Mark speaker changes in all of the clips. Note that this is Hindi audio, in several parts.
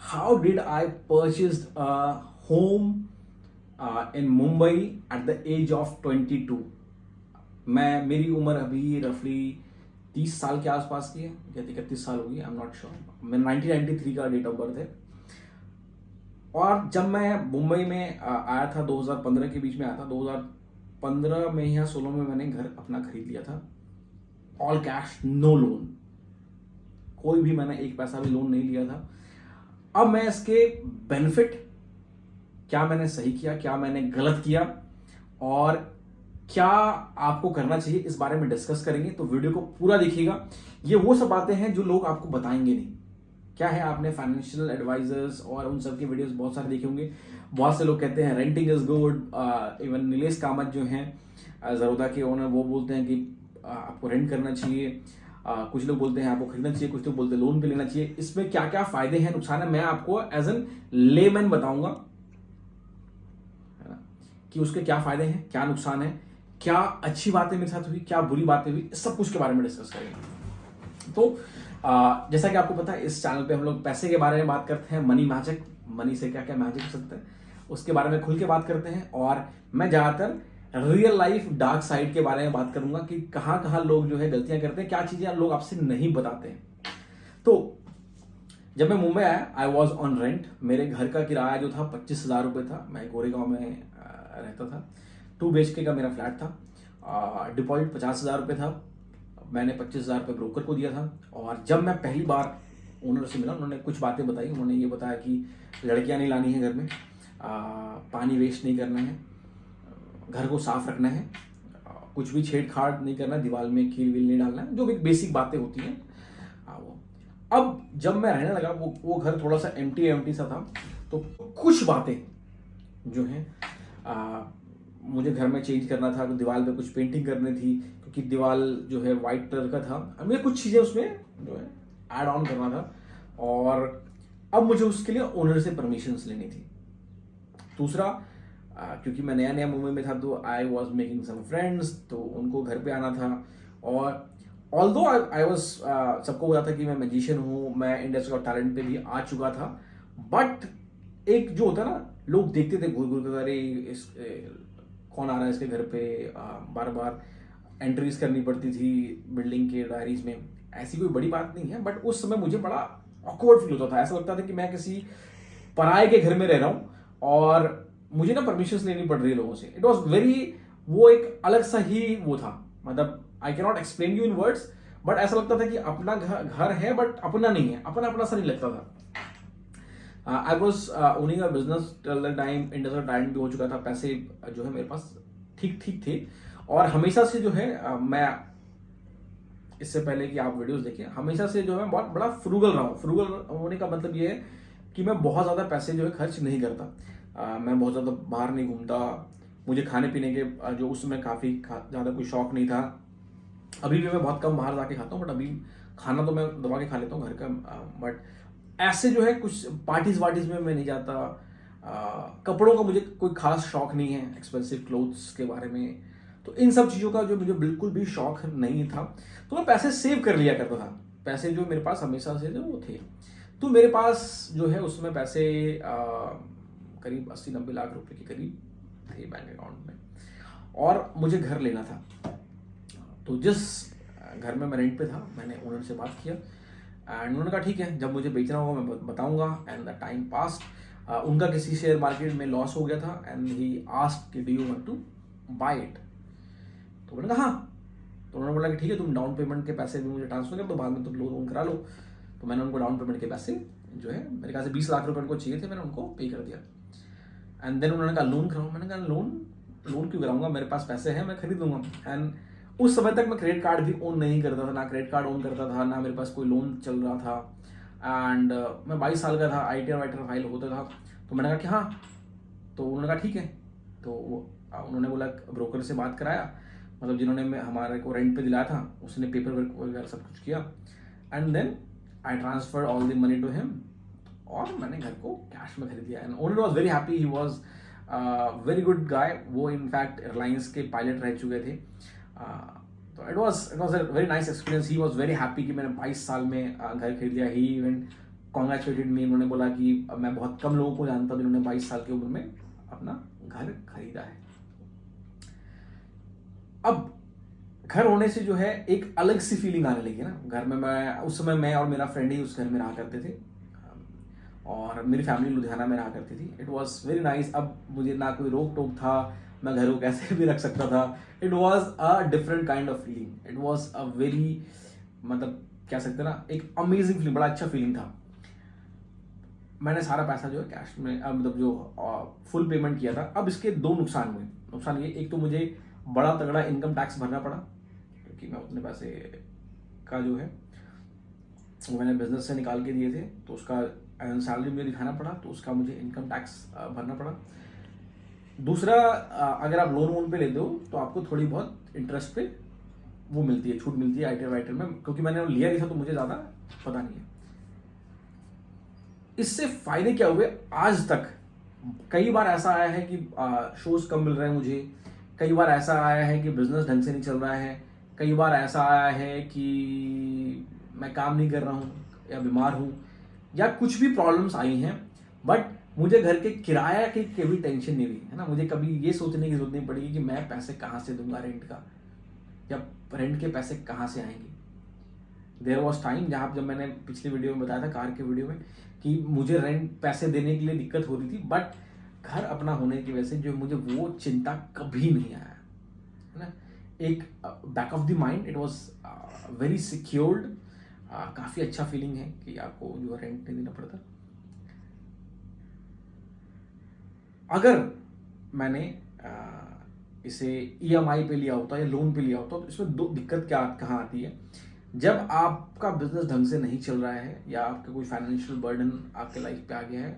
Speaker 1: how did I purchased a home in Mumbai at the age of 22? मेरी उम्र अभी रफली 30 साल के आसपास की है या 31 साल होगी, आई एम नॉट श्योर। मैं 1993 का डेट ऑफ बर्थ है। और जब मैं मुंबई में आया था 2015 के बीच में आया था, 2015 में या 16 में मैंने घर अपना खरीद लिया था, ऑल कैश, नो लोन। कोई भी मैंने एक पैसा भी लोन नहीं लिया था। अब मैं इसके बेनिफिट, क्या मैंने सही किया, क्या मैंने गलत किया और क्या आपको करना चाहिए, इस बारे में डिस्कस करेंगे। तो वीडियो को पूरा देखिएगा। ये वो सब बातें हैं जो लोग आपको बताएंगे नहीं। क्या है, आपने फाइनेंशियल एडवाइजर्स और उन सब के वीडियोस बहुत सारे देखे होंगे। बहुत से लोग कहते हैं renting is good. Even Nilesh Kamat जो हैं जरोदा के ओनर, वो बोलते हैं कि आपको रेंट करना चाहिए। कुछ लोग बोलते हैं आपको खरीदना चाहिए, कुछ लोग बोलते हैं लोन पे लेना चाहिए। इसमें क्या क्या फायदे हैं, नुकसान है, मैं आपको एज एन लेमैन बताऊंगा, है ना, कि उसके क्या फायदे हैं, क्या नुकसान है, क्या अच्छी बातें मेरे साथ हुई, क्या बुरी बातें हुई, सब कुछ के बारे में डिस्कस करेंगे। तो जैसा कि आपको पता है, इस चैनल पे हम लोग पैसे के बारे में बात करते हैं, मनी मैजिक, मनी से क्या क्या मैजिक हो सकता है, उसके बारे में खुल के बात करते हैं। और मैं ज्यादातर रियल लाइफ डार्क साइड के बारे में बात करूंगा कि कहां कहां लोग जो है गलतियां करते हैं, क्या चीजें लोग आपसे नहीं बताते हैं। तो जब मैं मुंबई आया, आई वॉज ऑन रेंट। मेरे घर का किराया जो था 25,000 रुपये था। मैं गोरेगांव में रहता था। 2 BHK का मेरा फ्लैट था। डिपॉजिट 50,000 रुपये था। मैंने 25,000 रुपये ब्रोकर को दिया था। और जब मैं पहली बार ओनर से मिला, उन्होंने कुछ बातें बताई। उन्होंने ये बताया कि लड़कियां नहीं लानी है घर में, पानी वेस्ट नहीं करना है, घर को साफ रखना है, कुछ भी छेड़छाड़ नहीं करना, दीवार में कील वील नहीं डालना है, जो भी बेसिक बातें होती हैं। वो अब जब मैं रहने लगा, वो घर थोड़ा सा एम्प्टी सा था। तो कुछ बातें जो हैं मुझे घर में चेंज करना था। तो दीवार पे कुछ पेंटिंग करनी थी, क्योंकि दीवार जो है वाइट कलर का था। अब मुझे कुछ चीज़ें उसमें जो है ऐड ऑन करना था, और अब मुझे उसके लिए ओनर से परमिशंस लेनी थी। दूसरा, क्योंकि मैं नया नया मुंबई में था, तो I was making some friends, तो उनको घर पे आना था। और ऑल्दो आई वॉज, सबको पता था कि मैं मैजिशियन हूँ, मैं इंडिया गॉट टैलेंट पे भी आ चुका था। बट एक जो होता ना, लोग देखते थे घूर घूर कर, अरे इस कौन आ रहा है इसके घर पे, बार बार एंट्रीज करनी पड़ती थी बिल्डिंग के डायरीज में। ऐसी कोई बड़ी बात नहीं है, बट उस समय मुझे बड़ा ऑकवर्ड फील होता था। ऐसा लगता था कि मैं किसी पराये के घर में रह रहा हूँ और मुझे ना परमिशन लेनी पड़ रही है लोगों से। इट वॉज वेरी, वो एक अलग सा ही वो था। मतलब I can not explain you in words, but ऐसा लगता था कि अपना घर है बट अपना नहीं है, अपना अपना सा नहीं लगता था। I was owning a business till the time India का टैलेंट भी हो चुका था। पैसे जो है मेरे पास ठीक ठीक थे। और हमेशा से जो है मैं, इससे पहले कि आप वीडियोस देखिए, हमेशा से जो है बहुत बड़ा फ्रूगल रहा हूँ। फ्रूगल होने का मतलब ये है कि मैं बहुत ज़्यादा पैसे जो है खर्च नहीं करता। मैं बहुत ज़्यादा बाहर नहीं घूमता। मुझे खाने पीने के जो उस समय काफ़ी ज़्यादा कोई शौक नहीं था। अभी भी मैं बहुत कम बाहर जाके खाता हूँ, बट अभी खाना तो मैं दबा के खा लेता हूँ घर का। बट ऐसे जो है कुछ पार्टीज वार्टीज में मैं नहीं जाता। कपड़ों का मुझे कोई खास शौक नहीं है, एक्सपेंसिव क्लोथ्स के बारे में। तो इन सब चीज़ों का जो मुझे बिल्कुल भी शौक नहीं था। तो मैं पैसे सेव कर लिया करता था। पैसे जो मेरे पास हमेशा से जो वो थे। तो मेरे पास जो है उसमें पैसे करीब 80-90 लाख रुपए के करीब थे बैंक अकाउंट में। और मुझे घर लेना था। तो जिस घर में मैं रेंट पे था, मैंने ओनर से बात किया एंड उन्होंने कहा ठीक है, जब मुझे बेचना होगा मैं बताऊंगा। एंड द टाइम पास, उनका किसी शेयर मार्केट में लॉस हो गया था and he asked do you want to buy it. तो मैंने कहा हाँ। तो उन्होंने बोला कि ठीक है, तुम डाउन पेमेंट के पैसे भी मुझे ट्रांसफर कर दो, बाद में तुम लोन करा लो। तो मैंने उनको डाउन पेमेंट के पैसे जो है, मेरे ख्याल से 20 लाख रुपए उनको चाहिए थे, मैंने उनको पे कर दिया। एंड देन उन्होंने कहा लोन कराऊँ। मैंने कहा लोन क्यों कराऊंगा, मेरे पास पैसे हैं, मैं खरीद दूंगा। एंड उस समय तक मैं क्रेडिट कार्ड भी ओन नहीं करता था, ना क्रेडिट कार्ड ओन करता था, ना मेरे पास कोई लोन चल रहा था। एंड मैं 22 साल का था, ITR वाइटर फाइल होता था। तो मैंने कहा कि हाँ। तो उन्होंने कहा ठीक है। तो उन्होंने बोला, ब्रोकर से बात कराया, मतलब जिन्होंने हमारे को रेंट पे दिलाया था, उसने पेपर वर्क वगैरह सब कुछ किया। And then I transfer all the money to him और मैंने घर को कैश में खरीद लिया। And owner was very happy, he was very good guy. वो इनफैक्ट एयरलाइंस के पायलट रह चुके थे। तो it was a very nice experience. He was very happy कि मैंने 22 साल में घर खरीद लिया। ही इवन कॉन्ग्रेचुलेटेड मी, उन्होंने बोला कि मैं बहुत कम लोगों को जानता हूँ जिन्होंने 22 साल की उम्र में अपना घर खरीदा है। अब घर होने से जो है एक अलग सी फीलिंग आने लगी ना घर में। मैं उस समय मैं और मेरा फ्रेंड ही उस घर में रहा करते थे और मेरी फैमिली लुधियाना में रहा करती थी। It was very nice. अब मुझे ना कोई रोक टोक था, मैं घर को कैसे भी रख सकता था। It was a different kind of feeling. It was a very, मतलब कह सकते ना, एक अमेजिंग फीलिंग, बड़ा अच्छा फीलिंग था। मैंने सारा पैसा जो है कैश में, मतलब जो फुल पेमेंट किया था। अब इसके दो नुकसान हुए। नुकसान ये, एक तो मुझे बड़ा तगड़ा इनकम टैक्स भरना पड़ा क्योंकि मैं उतने पैसे का जो है वो मैंने बिजनेस से निकाल के दिए थे, तो उसका सैलरी मुझे दिखाना पड़ा, तो उसका मुझे इनकम टैक्स भरना पड़ा। दूसरा, अगर आप लोन वोन पे लेते हो तो आपको थोड़ी बहुत इंटरेस्ट पे वो मिलती है, छूट मिलती है आईटीआर वाईटीआर में, क्योंकि मैंने लिया नहीं था तो मुझे ज़्यादा पता नहीं है। इससे फायदे क्या हुए, आज तक कई बार ऐसा आया है कि शोज कम मिल रहे हैं मुझे, कई बार ऐसा आया है कि बिजनेस ढंग से नहीं चल रहा है, कई बार ऐसा आया है कि मैं काम नहीं कर रहा हूँ या बीमार हूँ या कुछ भी प्रॉब्लम्स आई हैं, बट मुझे घर के किराया की कभी टेंशन नहीं हुई है ना। मुझे कभी ये सोचने की जरूरत नहीं पड़ेगी कि मैं पैसे कहाँ से दूंगा रेंट का, या रेंट के पैसे कहाँ से आएंगे। देयर वॉज टाइम जब मैंने पिछली वीडियो में बताया था, कार के वीडियो में, कि मुझे रेंट पैसे देने के लिए दिक्कत हो रही थी, बट घर अपना होने की वजह से जो मुझे वो चिंता कभी नहीं आया, है ना। एक back of the mind it was very secured. काफ़ी अच्छा फीलिंग है कि आपको जो रेंट नहीं देना पड़ता। अगर मैंने इसे ईएमआई पे लिया होता या लोन पे लिया होता तो इसमें दो दिक्कत कहाँ आती है। जब आपका बिजनेस ढंग से नहीं चल रहा है या आपका कोई फाइनेंशियल बर्डन आपके लाइफ पे आ गया है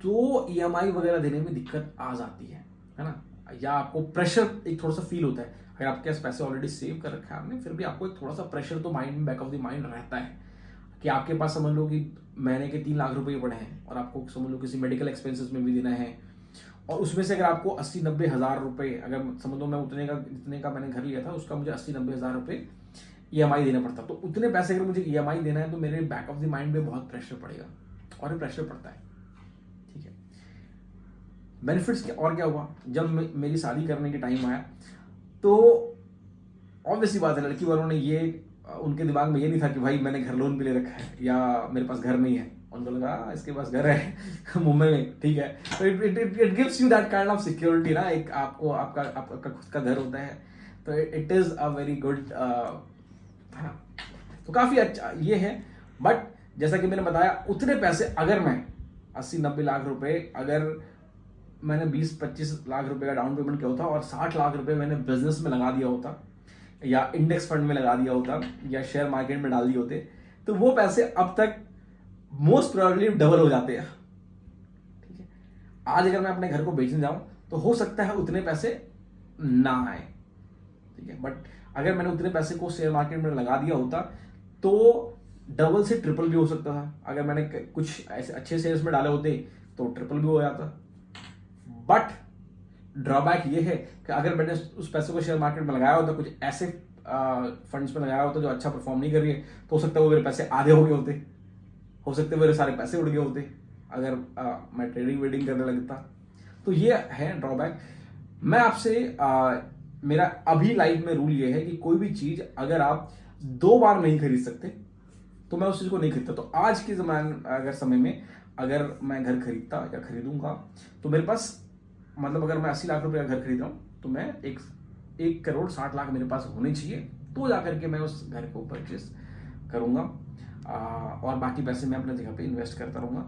Speaker 1: तो ईएमआई वगैरह देने में दिक्कत आ जाती है ना। या आपको प्रेशर एक थोड़ा सा फील होता है। अगर आपके पास पैसे ऑलरेडी सेव कर रखा है आपने, फिर भी आपको एक थोड़ा सा प्रेशर तो माइंड में, बैक ऑफ द माइंड रहता है कि आपके पास समझ लो कि महीने के 3 लाख रुपए पड़े हैं और आपको समझ लो किसी मेडिकल एक्सपेंसेस में भी देना है, और उसमें से अगर आपको 80-90 हज़ार रुपए, अगर समझ लो मैं जितने का मैंने घर लिया था उसका मुझे 80-90 हज़ार रुपए ईएमआई देना पड़ता, तो उतने पैसे अगर मुझे ईएमआई देना है तो मेरे बैक ऑफ द माइंड में बहुत प्रेशर पड़ेगा, और ये प्रेशर पड़ता है। ठीक है, बेनिफिट्स और क्या हुआ, जब मेरी शादी करने के टाइम आया तो ऑब्वियसली बात है, लड़की वालों ने ये, उनके दिमाग में ये नहीं था कि भाई मैंने घर लोन पे ले रखा है या मेरे पास घर नहीं है। उनको लगा इसके पास घर है मुंबई में, ठीक है। तो it gives you that kind of security ना, एक आपको आपका खुद का घर होता है, तो it is a very good, तो काफी अच्छा ये है। बट जैसा कि मैंने बताया, उतने पैसे अगर मैं 80-90 लाख रुपए, अगर मैंने 20-25 लाख रुपए का डाउन पेमेंट किया होता और 60 लाख रुपए मैंने बिजनेस में लगा दिया होता या इंडेक्स फंड में लगा दिया होता या शेयर मार्केट में डाल दिए होते, तो वो पैसे अब तक मोस्ट प्रोबेबली डबल हो जाते हैं। ठीक है, आज अगर मैं अपने घर को बेचने जाऊं तो हो सकता है उतने पैसे ना आए, ठीक है, बट अगर मैंने उतने पैसे को शेयर मार्केट में लगा दिया होता तो डबल से ट्रिपल भी हो सकता था। अगर मैंने कुछ ऐसे अच्छे शेयर्स में डाले होते तो ट्रिपल भी हो जाता। बट ड्रॉबैक ये है कि अगर मैंने उस पैसे को शेयर मार्केट में लगाया होता, कुछ ऐसे फंड्स में लगाया होता जो अच्छा परफॉर्म नहीं कर रही है, तो हो सकता है वो मेरे पैसे आधे हो गए होते, हो सकते हैं मेरे सारे पैसे उड़ गए होते अगर मैं ट्रेडिंग वेडिंग करने लगता। तो ये है ड्रॉबैक। मैं आपसे मेरा अभी लाइफ में रूल ये है कि कोई भी चीज अगर आप 2 बार नहीं खरीद सकते तो मैं उस चीज को नहीं खरीदता। तो आज के समय में अगर मैं घर खरीदता या खरीदूंगा तो मेरे पास, मतलब अगर मैं 80 लाख रुपए का घर खरीद रहा हूं तो मैं 1 करोड़ 60 लाख मेरे पास होने चाहिए, तो जाकर के मैं उस घर को परचेस करूंगा, और बाकी पैसे मैं अपने जगह पे इन्वेस्ट करता रहूंगा।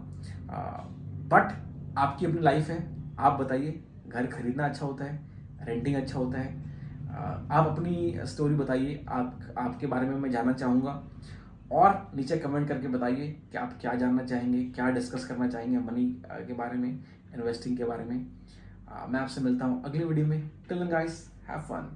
Speaker 1: बट आपकी अपनी लाइफ है, आप बताइए घर खरीदना अच्छा होता है, रेंटिंग अच्छा होता है? आप अपनी स्टोरी बताइए, आपके बारे में मैं जानना चाहूँगा, और नीचे कमेंट करके बताइए कि आप क्या जानना चाहेंगे, क्या डिस्कस करना चाहेंगे मनी के बारे में, इन्वेस्टिंग के बारे में। मैं आपसे मिलता हूँ अगली वीडियो में। Till then guys, have fun.